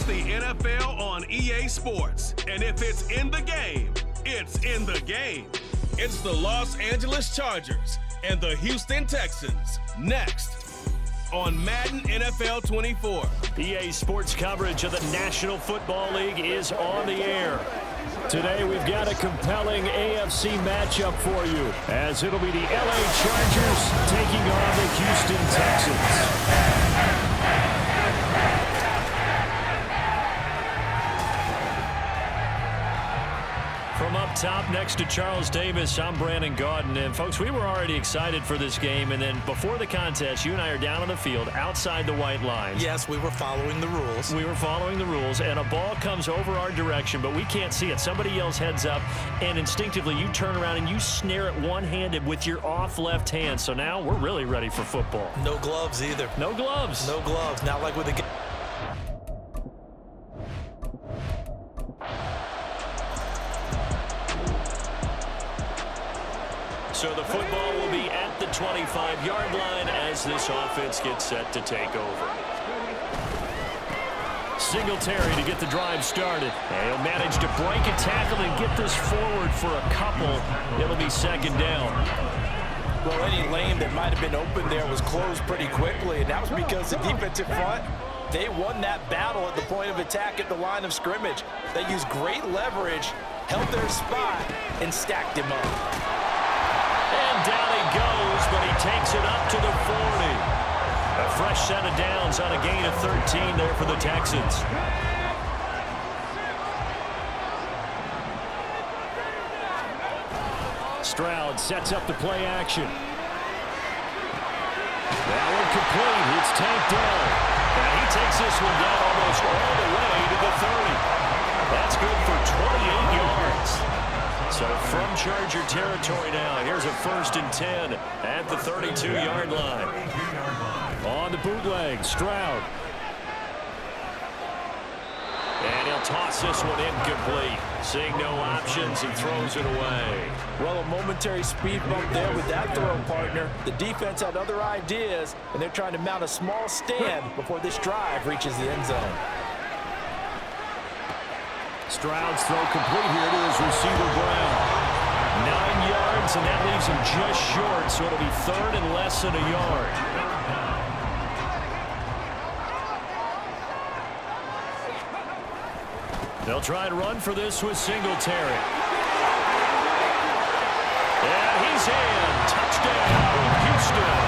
the NFL on EA Sports. And if it's in the game, it's in the game. It's the Los Angeles Chargers and the Houston Texans. Next on Madden NFL 24. EA Sports coverage of the National Football League is on the air. Today we've got a compelling AFC matchup for you, as it'll be the LA Chargers taking on the Houston Texans. From up top next to Charles Davis, I'm Brandon Gaudin. And folks, we were already excited for this game. And then before the contest, you and I are down on the field outside the white lines. Yes, we were following the rules. We were following the rules, and a ball comes over our direction, but we can't see it. Somebody yells heads up, and instinctively you turn around and you snare it one-handed with your off left hand. So now we're really ready for football. No gloves either. No gloves. No gloves. Not like with the... So the football will be at the 25-yard line as this offense gets set to take over. Singletary to get the drive started. And he'll manage to break a tackle and get this forward for a couple. It'll be second down. Well, any lane that might have been open there was closed pretty quickly, and that was because the defensive front, they won that battle at the point of attack at the line of scrimmage. They used great leverage, held their spot, and stacked him up. And down he goes, but he takes it up to the 40. A fresh set of downs on a gain of 13 there for the Texans. Stroud sets up the play action. That one complete. It's tanked down. And he takes this one down almost all the way to the 30. That's good for 28 yards. So from Charger territory now, here's a 1st and 10 at the 32-yard line. On the bootleg, Stroud. And he'll toss this one incomplete. Seeing no options, he throws it away. Well, a momentary speed bump there with that throw, partner. The defense had other ideas, and they're trying to mount a small stand before this drive reaches the end zone. Stroud's throw complete here to his receiver, Brown. 9 yards, and that leaves him just short, so it'll be 3rd and less than a yard. They'll try and run for this with Singletary. And he's in. Touchdown, Houston.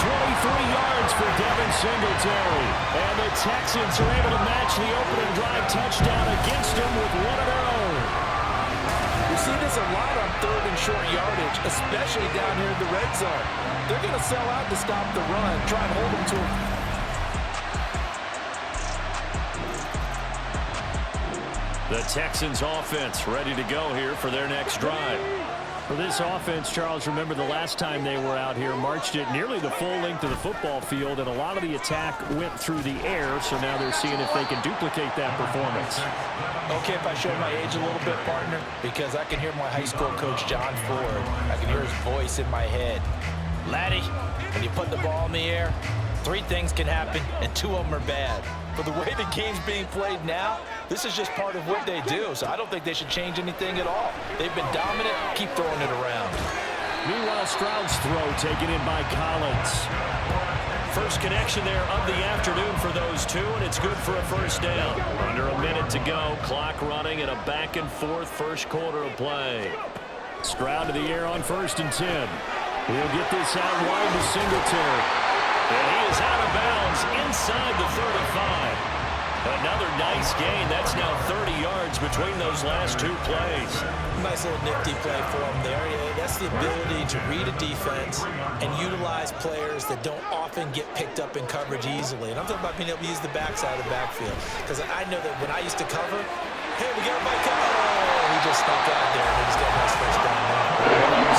23 yards for Devin Singletary. And the Texans are able to match the opening drive touchdown against them with one of their own. We see this a lot on 3rd and short yardage, especially down here in the red zone. They're going to sell out to stop the run, try and hold them to a... The Texans offense ready to go here for their next drive. For this offense, Charles, remember the last time they were out here, marched it nearly the full length of the football field, and a lot of the attack went through the air, so now they're seeing if they can duplicate that performance. Okay, if I show my age a little bit, partner, because I can hear my high school coach, John Ford. I can hear his voice in my head. Laddie, when you put the ball in the air, 3 things can happen, and 2 of them are bad. For the way the game's being played now, this is just part of what they do, so I don't think they should change anything at all. They've been dominant. Keep throwing it around. Meanwhile, Stroud's throw taken in by Collins. First connection there of the afternoon for those two, and it's good for a 1st down. Under a minute to go, clock running, and a back-and-forth first quarter of play. Stroud to the air on 1st and 10. He'll get this out wide to Singletary. And he is out of bounds inside the 35. Another nice gain. That's now 30 yards between those last 2 plays. Nice little nifty play for him there. Yeah, that's the ability to read a defense and utilize players that don't often get picked up in coverage easily. And I'm talking about being able to use the backside of the backfield. Because I know that when I used to cover, hey, we got everybody covered. Oh, he just stuck out there. And he's got a nice first down there.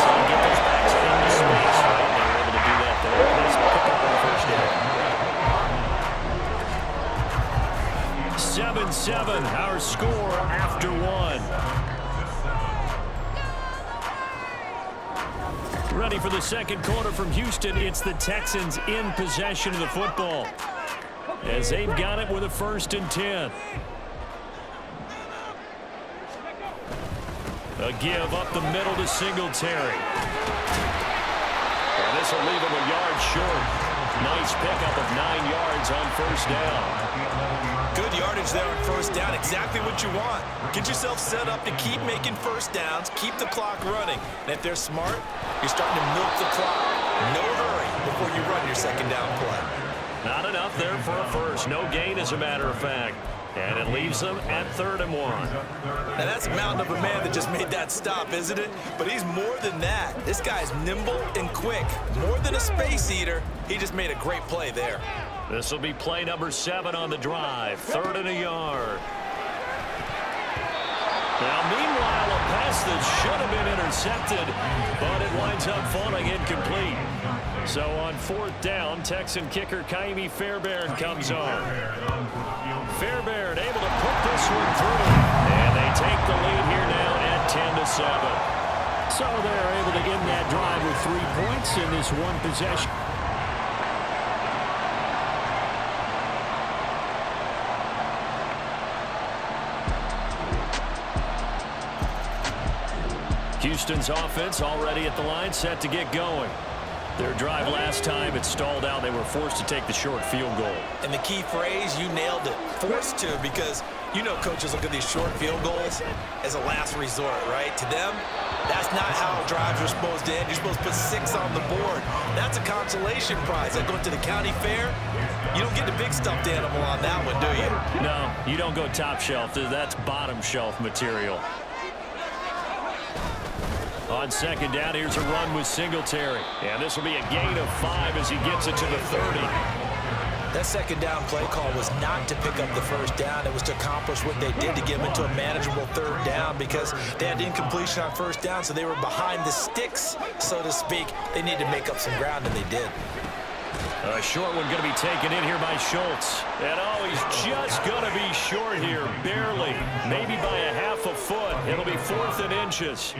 So get those backs into space. Right? They were able to do that there. Nice pick up on the first down. 7-7, our score after 1. Ready for the second quarter from Houston. It's the Texans in possession of the football. as they've got it with a 1st and 10. A give up the middle to Singletary. And this will leave him a yard short. Nice pickup of 9 yards on 1st down. Good yardage there on 1st down. Exactly what you want. Get yourself set up to keep making 1st downs, keep the clock running. And if they're smart, you're starting to milk the clock. No hurry before you run your 2nd down play. Not enough there for a first. No gain, as a matter of fact. And it leaves them at 3rd and 1. Now that's a mountain of a man that just made that stop, isn't it? But he's more than that. This guy's nimble and quick. More than a space eater. He just made a great play there. This will be play number 7 on the drive. 3rd and a yard. Now, meanwhile, a pass that should have been intercepted, but it winds up falling incomplete. So on 4th down, Texan kicker Kaimi Fairbairn comes on. Fairbairn able to put this one through, and they take the lead here now at 10-7. So they're able to end that drive with 3 points in this one possession. Houston's offense already at the line, set to get going. Their drive last time, it stalled out. They were forced to take the short field goal. And the key phrase, you nailed it. Forced to, because you know coaches look at these short field goals as a last resort, right? To them, that's not how drives are supposed to end. You're supposed to put 6 on the board. That's a consolation prize. Like going to the county fair, you don't get the big stuffed animal on that one, do you? No, you don't go top shelf. That's bottom shelf material. On 2nd down, here's a run with Singletary. And this will be a gain of 5 as he gets it to the 30. That 2nd down play call was not to pick up the 1st down. It was to accomplish what they did to get them into a manageable 3rd down because they had incompletion on 1st down, so they were behind the sticks, so to speak. They needed to make up some ground, and they did. A short one going to be taken in here by Schultz. And oh, he's just going to be short here, barely. Maybe by a half a foot. It'll be 4th and inches.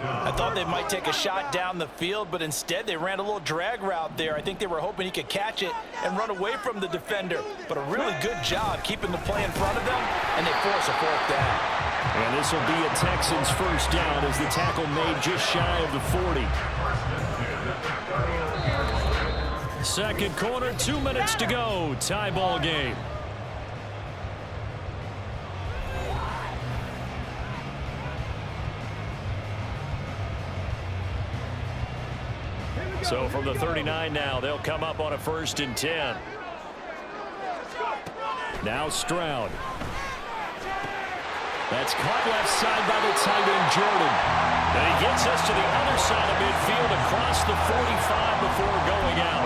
I thought they might take a shot down the field, but instead they ran a little drag route there. I think they were hoping he could catch it and run away from the defender. But a really good job keeping the play in front of them, and they force a 4th down. And this will be a Texans 1st down as the tackle made just shy of the 40. 2nd quarter, 2 minutes to go. Tie ball game. So from the 39 now, they'll come up on a 1st and 10. Now Stroud. That's caught left side by the tight end, Jordan. And he gets us to the other side of midfield across the 45 before going out.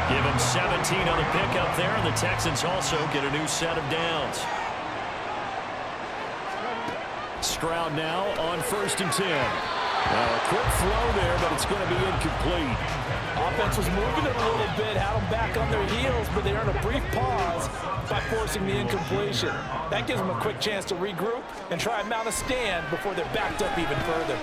Give him 17 on the pickup there, and the Texans also get a new set of downs. Stroud now on 1st and 10. Now a quick flow there, but it's going to be incomplete. Offense was moving it a little bit, had them back on their heels, but they earned a brief pause by forcing the incompletion. That gives them a quick chance to regroup and try and mount a stand before they're backed up even further.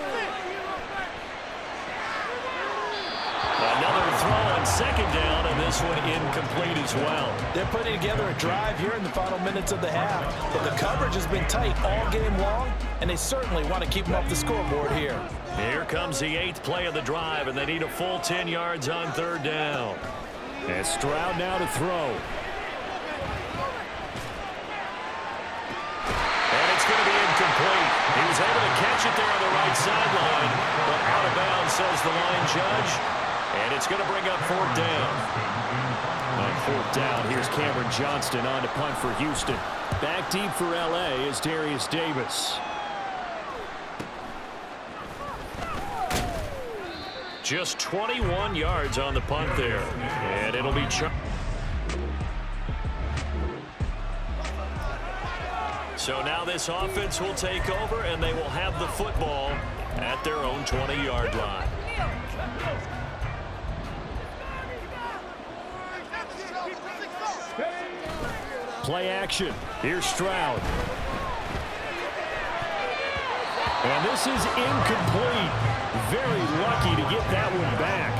Another throw on 2nd down, and this one incomplete as well. They're putting together a drive here in the final minutes of the half, but the coverage has been tight all game long, and they certainly want to keep them off the scoreboard here. Here comes the 8th play of the drive, and they need a full 10 yards on 3rd down. And Stroud now to throw. And it's going to be incomplete. He was able to catch it there on the right sideline, but out of bounds, says the line judge. And it's going to bring up 4th down. On 4th down, here's Cameron Johnston on to punt for Houston. Back deep for L.A. is Darius Davis. Just 21 yards on the punt there. And it'll be So now this offense will take over, and they will have the football at their own 20-yard line. Play action. Here's Stroud. And this is incomplete. Very lucky to get that one back.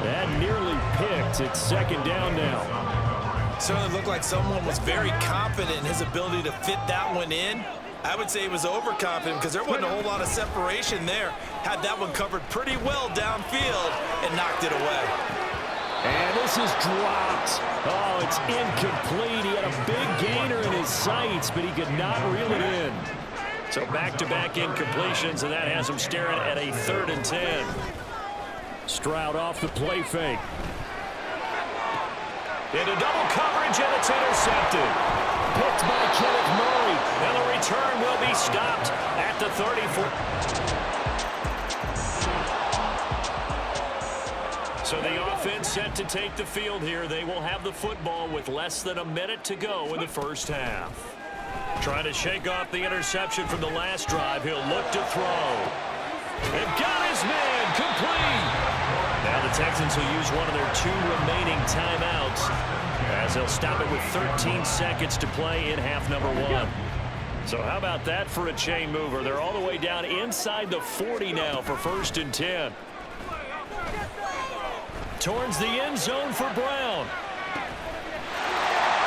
That nearly picked. It's 2nd down now. Certainly looked like someone was very confident in his ability to fit that one in. I would say he was overconfident because there wasn't a whole lot of separation there. Had that one covered pretty well downfield and knocked it away. And this is dropped. Oh, it's incomplete. He had a big gainer in his sights, but he could not reel it in. So back-to-back incompletions, and that has him staring at a 3rd and 10. Stroud off the play fake. Into double coverage, and it's intercepted. Picked by Kenneth Murray. And the return will be stopped at the 34. So the offense set to take the field here. They will have the football with less than a minute to go in the first half. Trying to shake off the interception from the last drive. He'll look to throw. They've got his man complete. Now the Texans will use one of their 2 remaining timeouts as they'll stop it with 13 seconds to play in half number 1. So how about that for a chain mover? They're all the way down inside the 40 now for 1st and 10. Towards the end zone for Brown.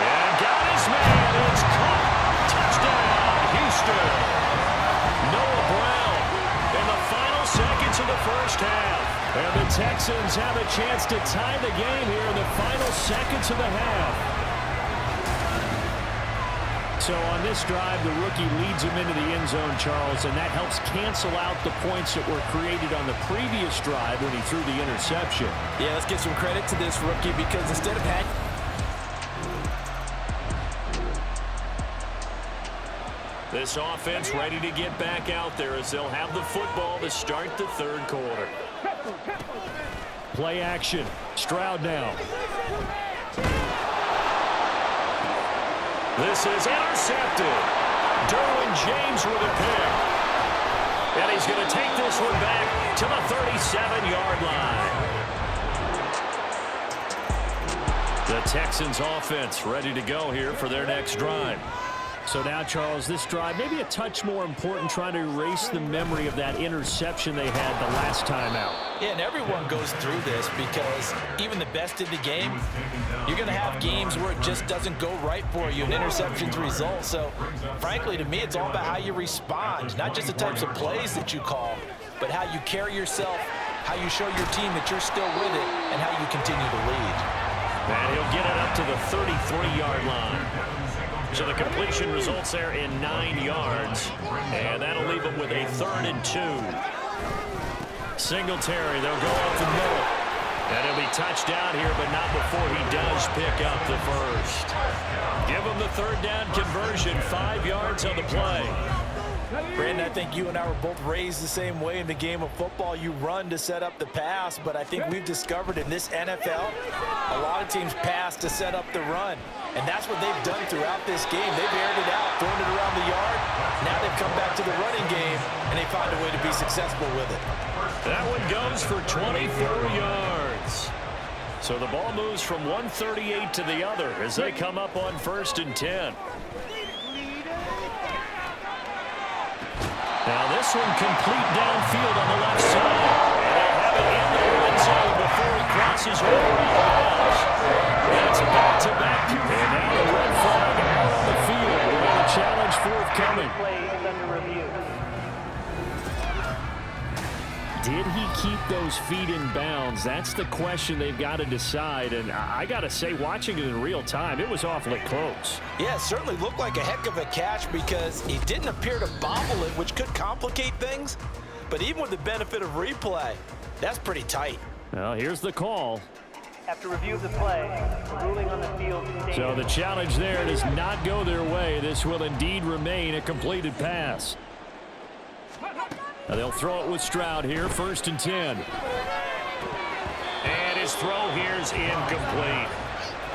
And got his man. It's caught. Touchdown, Houston. Noah Brown in the final seconds of the first half. And the Texans have a chance to tie the game here in the final seconds of the half. So on this drive, the rookie leads him into the end zone, Charles, and that helps cancel out the points that were created on the previous drive when he threw the interception. Yeah, let's give some credit to this rookie because instead of having... This offense ready to get back out there as they'll have the football to start the 3rd quarter. Play action. Stroud now. This is intercepted. Derwin James with a pick. And he's going to take this one back to the 37-yard line. The Texans offense ready to go here for their next drive. So now, Charles, this drive maybe a touch more important, trying to erase the memory of that interception they had the last time out. Yeah, and everyone goes through this because even the best in the game, you're going to have games where it just doesn't go right for you, and interceptions result. So, frankly, to me, it's all about how you respond, not just the types of plays that you call, but how you carry yourself, how you show your team that you're still with it, and how you continue to lead. And he'll get it up to the 33-yard line. So the completion results there in 9 yards, and that'll leave them with a 3rd and 2. Singletary, they'll go up the middle. And he'll be touched down here, but not before he does pick up the first. Give him the 3rd down conversion, 5 yards on the play. Brandon, I think you and I were both raised the same way in the game of football. You run to set up the pass, but I think we've discovered in this NFL, a lot of teams pass to set up the run. And that's what they've done throughout this game. They've aired it out, thrown it around the yard. Now they've come back to the running game, and they find a way to be successful with it. That one goes for 24 yards. So the ball moves from 138 to the other as they come up on 1st and 10. Now this one complete downfield on the left side. And they'll have it in the end zone before he crosses over on the bounds. And it's back-to-back. And now the red flag out on the field. We've got a challenge forthcoming. Did he keep those feet in bounds? That's the question they've got to decide. And I got to say, watching it in real time, it was awfully close. Yeah, it certainly looked like a heck of a catch because he didn't appear to bobble it, which could complicate things. But even with the benefit of replay, that's pretty tight. Well, here's the call. After review of the play, ruling on the field stands. So the challenge there does not go their way. This will indeed remain a completed pass. Now they'll throw it with Stroud here, 1st and 10. And his throw here is incomplete.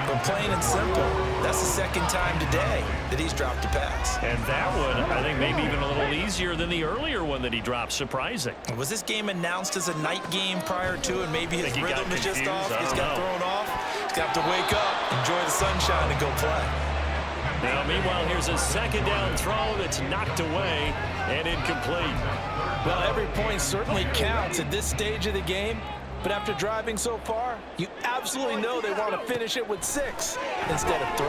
But plain and simple, that's the 2nd time today that he's dropped a pass. And that one, I think, maybe even a little easier than the earlier one that he dropped. Surprising. Was this game announced as a night game prior to, and maybe his rhythm is just off? He's got thrown off. He's got to wake up, enjoy the sunshine, and go play. Now, meanwhile, here's a 2nd down throw that's knocked away and incomplete. Well, every point certainly counts at this stage of the game. But after driving so far, you absolutely know they want to finish it with 6 instead of 3.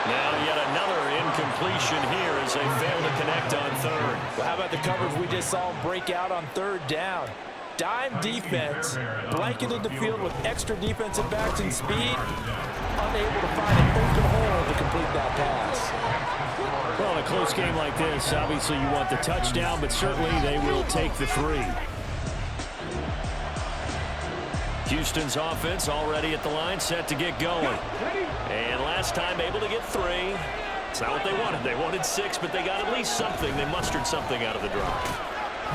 Now yet another incompletion here as they fail to connect on third. Well, how about the coverage we just saw break out on third down? Dime defense, blanketed the field with extra defensive backs and speed, unable to find an open hole to complete that pass. Well, in a close game like this, obviously you want the touchdown, but certainly they will take the 3. Houston's offense already at the line, set to get going. And last time able to get 3. It's not what they wanted. They wanted 6, but they got at least something. They mustered something out of the drive.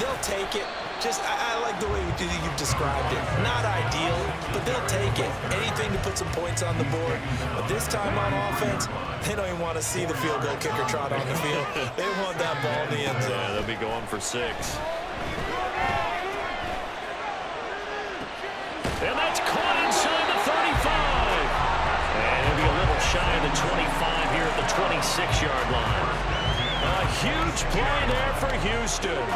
They'll take it. I like the way you've described it. Not ideal, but they'll take it. Anything to put some points on the board. But this time on offense, they don't even want to see the field goal kicker trot on the field. They want that ball in the end zone. Yeah, they'll be going for 6. And that's caught inside the 35. And he'll be a little shy of the 25 here at the 26-yard line. A huge play there for Houston.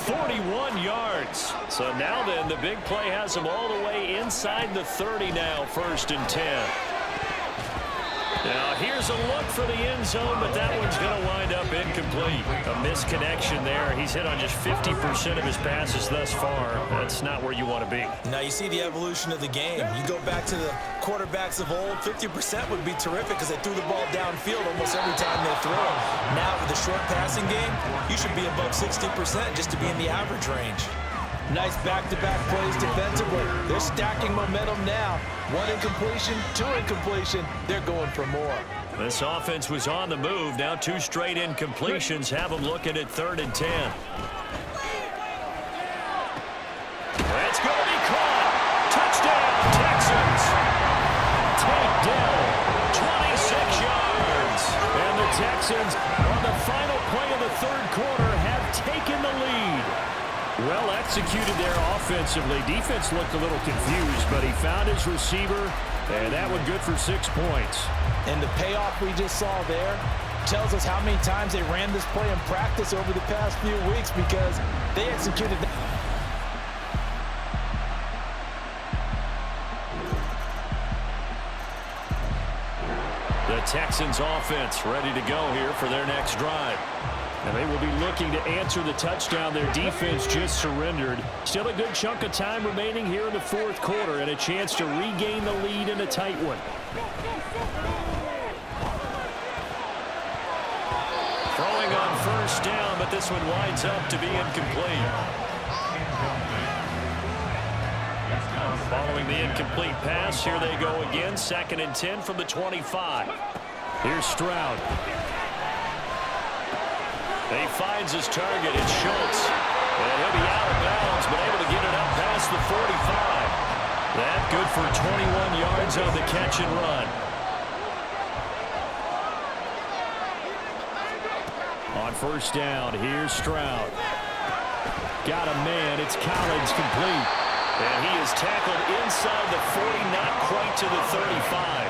41 yards. So now then, the big play has them all the way inside the 30 now, 1st and 10. Now here's a look for the end zone, but that one's going to wind up incomplete. A misconnection there. He's hit on just 50% of his passes thus far. That's not where you want to be. Now you see the evolution of the game. You go back to the quarterbacks of old, 50% would be terrific because they threw the ball downfield almost every time they throw it. Now with the short passing game, you should be above 60% just to be in the average range. Nice back-to-back plays defensively. They're stacking momentum now. 1 incompletion, 2 incompletion. They're going for more. This offense was on the move. Now 2 straight incompletions have them looking at 3rd and 10. That's going to be caught. Touchdown, Texans. Takedown, 26 yards. And the Texans, on the final play of the 3rd quarter, have taken the lead. Well executed there offensively. Defense looked a little confused, but he found his receiver, and that one good for 6 points. And the payoff we just saw there tells us how many times they ran this play in practice over the past few weeks because they executed that. The Texans offense ready to go here for their next drive. And they will be looking to answer the touchdown their defense just surrendered. Still a good chunk of time remaining here in the 4th quarter and a chance to regain the lead in a tight one. Throwing on 1st down, but this one winds up to be incomplete. Following the incomplete pass, here they go again. 2nd and 10 from the 25. Here's Stroud. He finds his target. It's Schultz. And he'll be out of bounds, but able to get it up past the 45. That good for 21 yards on the catch and run. On 1st down, here's Stroud. Got a man. It's Collins complete. And he is tackled inside the 40, not quite to the 35.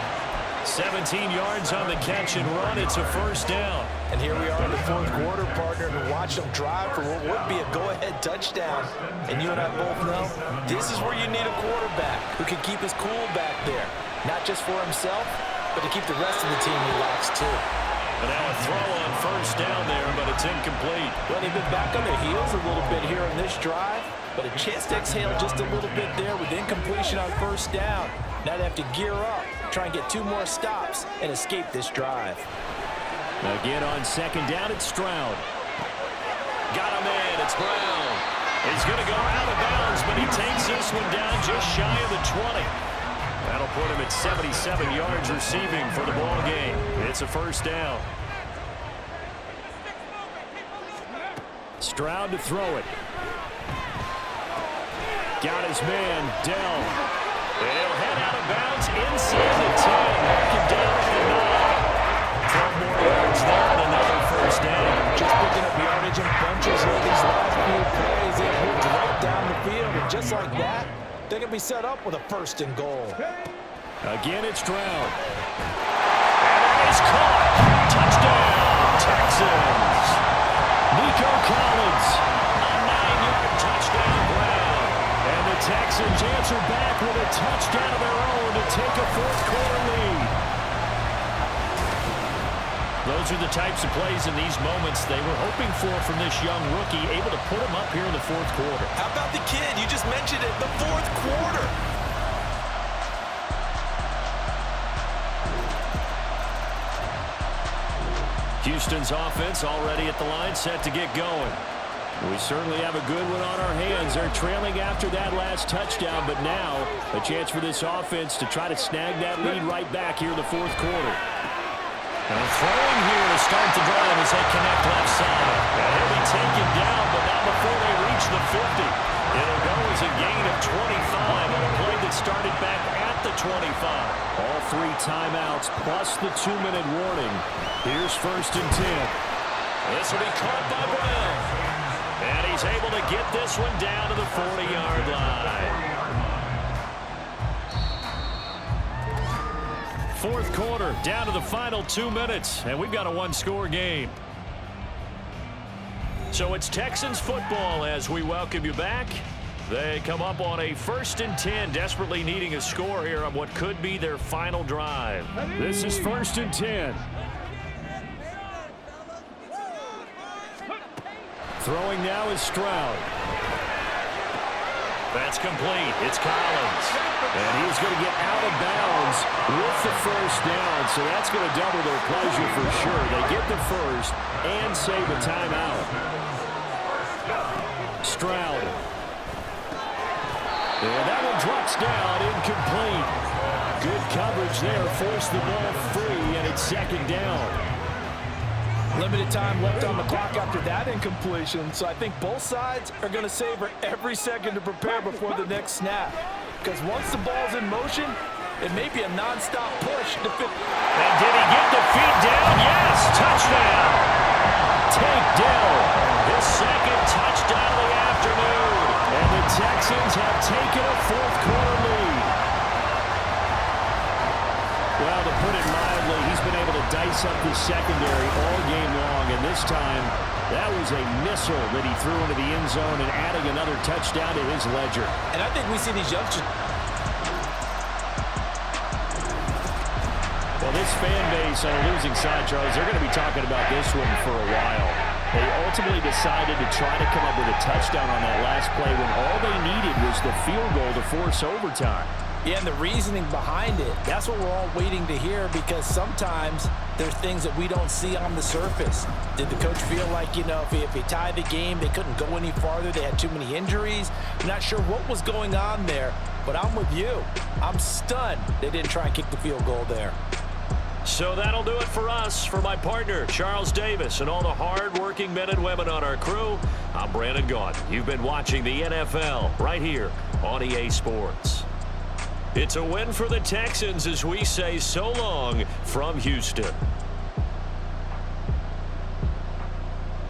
17 yards on the catch and run. It's a 1st down. And here we are in the 4th quarter, partner, and watch them drive for what would be a go-ahead touchdown. And you and I both know this is where you need a quarterback who can keep his cool back there. Not just for himself, but to keep the rest of the team relaxed too. And now a throw on 1st down there, but it's incomplete. Well, they've been back on their heels a little bit here in this drive, but a chance to exhale just a little bit there with incompletion on 1st down. Now they have to gear up, try and get 2 more stops, and escape this drive. Again on 2nd down, it's Stroud. Got a man, it's Brown. He's going to go out of bounds, but he takes this one down just shy of the 20. That'll put him at 77 yards receiving for the ball game. It's a 1st down. Stroud to throw it. Got his man, Dell. And he'll head out of bounds inside the 10. Mark him down at the 9. 12 more yards there and another 1st down. Just picking up yardage in bunches here these last few plays. They moved right down the field, and just like that, they're going to be set up with a 1st and goal. Again, it's Stroud. And it is caught. Touchdown, Texans. Nico Collins, a 9-yard touchdown. Texans answer back with a touchdown of their own to take a fourth-quarter lead. Those are the types of plays in these moments they were hoping for from this young rookie, able to put him up here in the fourth quarter. How about the kid? You just mentioned it, the fourth quarter. Houston's offense already at the line, set to get going. We certainly have a good one on our hands. They're trailing after that last touchdown, but now a chance for this offense to try to snag that lead right back here in the fourth quarter. And throwing here to start the drive as they connect left side. And he'll be taken down, but not before they reach the 50. It'll go as a gain of 25 on a play that started back at the 25. All 3 timeouts plus the 2-minute warning. Here's 1st and 10. This will be caught by Brown. And he's able to get this one down to the 40-yard line. Fourth quarter, down to the final 2 minutes, and we've got a 1-score game. So it's Texans football as we welcome you back. They come up on a 1st and 10, desperately needing a score here on what could be their final drive. This is 1st and 10. Throwing now is Stroud. That's complete. It's Collins. And he's going to get out of bounds with the first down. So that's going to double their pleasure for sure. They get the first and save a timeout. Stroud. And that one drops down, incomplete. Good coverage there. Forced the ball free, and it's 2nd down. Limited time left on the clock after that incompletion, so I think both sides are going to savor every second to prepare before the next snap. Because once the ball's in motion, it may be a non-stop push. And did he get the feet down? Yes, touchdown. Takedown. His 2nd touchdown of the afternoon. And the Texans have taken a fourth-quarter lead. Well, to put it mildly, he's been able to dice up the secondary all game long, and this time that was a missile that he threw into the end zone and adding another touchdown to his ledger. And I think we see these youngsters. Well, this fan base on a losing side, Charles, they're going to be talking about this one for a while. They ultimately decided to try to come up with a touchdown on that last play when all they needed was the field goal to force overtime. Yeah, and the reasoning behind it, that's what we're all waiting to hear, because sometimes there's things that we don't see on the surface. Did the coach feel like, if he tied the game, they couldn't go any farther, they had too many injuries? I'm not sure what was going on there, but I'm with you. I'm stunned they didn't try and kick the field goal there. So that'll do it for us. For my partner, Charles Davis, and all the hard-working men and women on our crew, I'm Brandon Gaudin. You've been watching the NFL right here on EA Sports. It's a win for the Texans as we say so long from Houston.